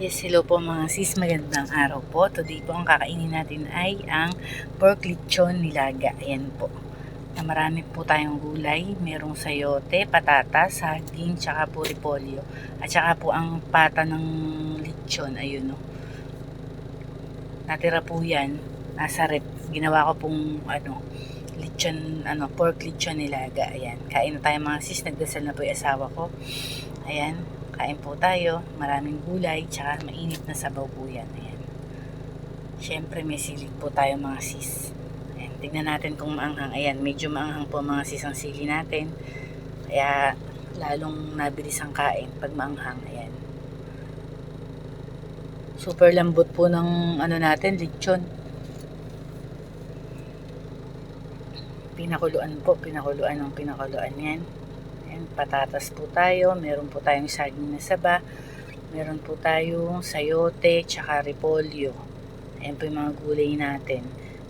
Yes, hello po mga sis, magandang araw po. Today po ang kakainin natin ay ang pork lechon nilaga. Ayan po. Na marami po tayong gulay. Merong sayote, patatas, saging, tsaka po repolyo. At tsaka po ang pata ng lechon. Ayun o. Natira po yan. Nasa rep. Ginawa ko pong lechon, pork lechon nilaga. Ayan. Kain na tayo mga sis. Nagdasal na po yung asawa ko. Ayan. Kain po tayo, maraming gulay, tsaka mainit na sabaw po yan. Ayan. Siyempre may silig po tayo mga sis. Ayan, tignan natin kung maanghang. Ayan, medyo maanghang po mga sis ang sili natin. Kaya lalong nabilis ang kain pag maanghang. Ayan. Super lambot po ng natin, lechon. Pinakuluan yan. Ayan, patatas po tayo, meron po tayong saging na saba, meron po tayong sayote, tsaka repolyo. Ayan po yung mga gulay natin.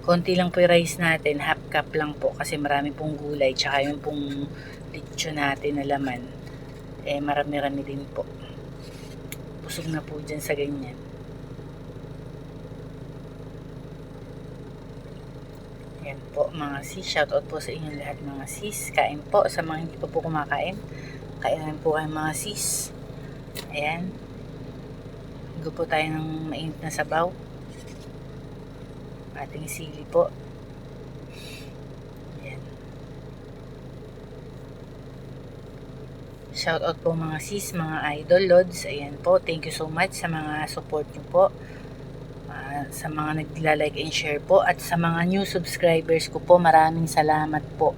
Konti lang po yung rice natin, half cup lang po kasi marami pong gulay, tsaka yung pong lechon natin na laman. Marami-rami din po. Busog na po dyan sa ganyan. Ayan po mga sis, shoutout po sa inyong lahat mga sis. Kain po sa mga hindi pa po kumakain. Kainan po kayo mga sis. Ayan. Higo po tayo ng mainit na sabaw. Ating sili po. Ayan. Shoutout po mga sis, mga idol, lods. Ayan po, thank you so much sa mga support nyo po. Sa mga nagla-like and share po. At sa mga new subscribers ko po, maraming salamat po.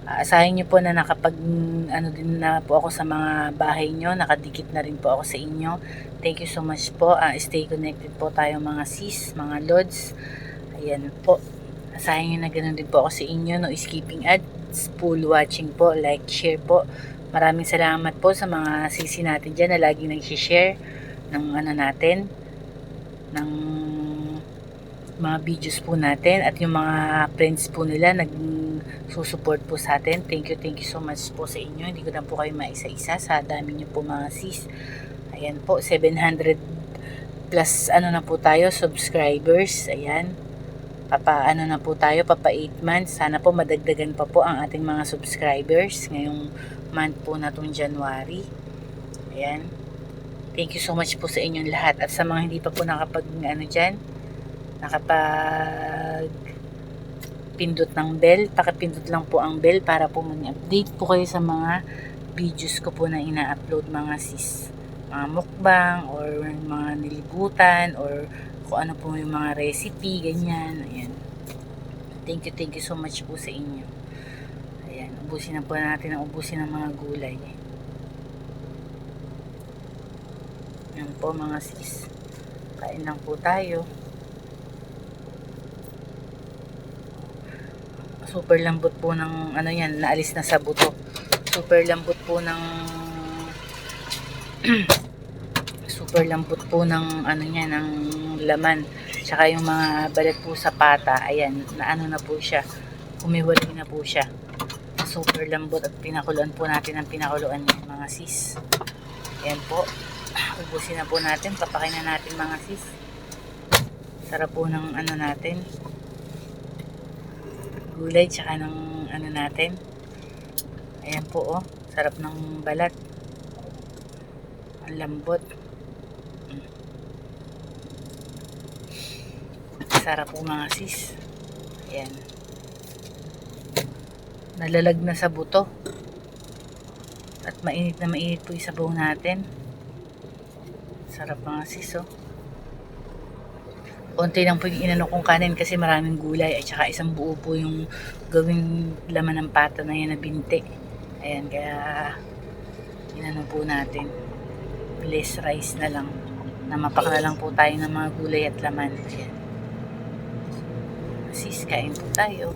Asahin nyo po na nakapag din na po ako sa mga bahay nyo, nakadikit na rin po ako sa inyo. Thank you so much po. Stay connected po tayo mga sis, mga lods. Ayan po. Asahin nyo na ganun din po ako sa inyo. No skipping ads, full watching po, like, share po. Maraming salamat po sa mga sisi natin dyan na laging nag-share ng natin, ng mga videos po natin, at yung mga friends po nila nag-support po sa atin. Thank you so much po sa inyo. Hindi ko na po kayo maisa-isa sa dami nyo po mga sis. Ayan po, 700 plus na po tayo subscribers. Ayan, papa papa 8 months. Sana po madagdagan pa po ang ating mga subscribers ngayong month po na tong January. Ayan, thank you so much po sa inyong lahat. At sa mga hindi pa po nakapag pindot ng bell, pakipindot lang po ang bell para po mag-update po kayo sa mga videos ko po na ina-upload mga sis. Mga mukbang or mga nilibutan or kung ano po yung mga recipe, ganyan. Ayan. Thank you so much po sa inyo. Ayan, ubusin na po natin ang ubusin ng mga gulay. Ayan po mga sis. Kain lang po tayo. Super lambot po ng yan, naalis na sa buto. Super lambot po ng super lambot po ng ng laman. Tsaka yung mga balat po sa pata, ayan, na po siya. Kumiwalay na po siya. Super lambot at pinakuluan po natin ang pinakuluan niya mga sis. Ayan po. Ubusin na po natin, papakain na natin mga sis. Sarap po ng natin. Gulay tsaka ng natin. Ayan po sarap ng balat. Ang lambot. Sarap po mga sis. Ayan. Nalalag na sa buto. At mainit na mainit po yung sabaw natin. Sarap mga sis Konti lang po yung inano kong kanin kasi maraming gulay at saka isang buo po yung gawing laman ng pata na yan na binti. Ayan, kaya inano po natin. Less rice na lang. Namapak na lang po tayo ng mga gulay at laman. Ayan. Sis, kain po tayo.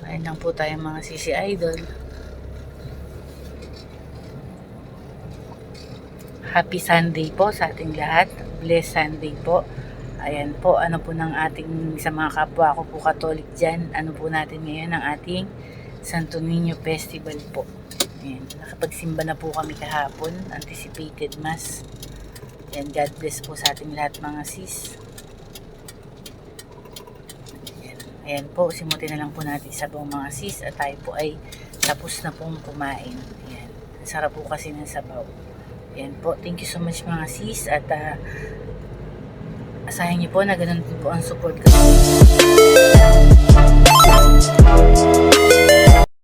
Kain lang po tayo mga sisi idol. Happy Sunday po sa ating lahat. Blessed Sunday po. Ayan po, po ng ating sa mga kapwa ko po Katolik dyan. Po natin ngayon ang ating Santo Niño Festival po. Ayan, nakapagsimba na po kami kahapon. Anticipated Mass. Yan, God bless po sa ating lahat mga sis. Ayan po, simutin na lang po natin sa buong mga sis at tayo po ay tapos na pong kumain. Ayan. Sarap po kasi ng sabaw. Ayan po, thank you so much mga sis at asahin niyo po na ganun din po ang support ko.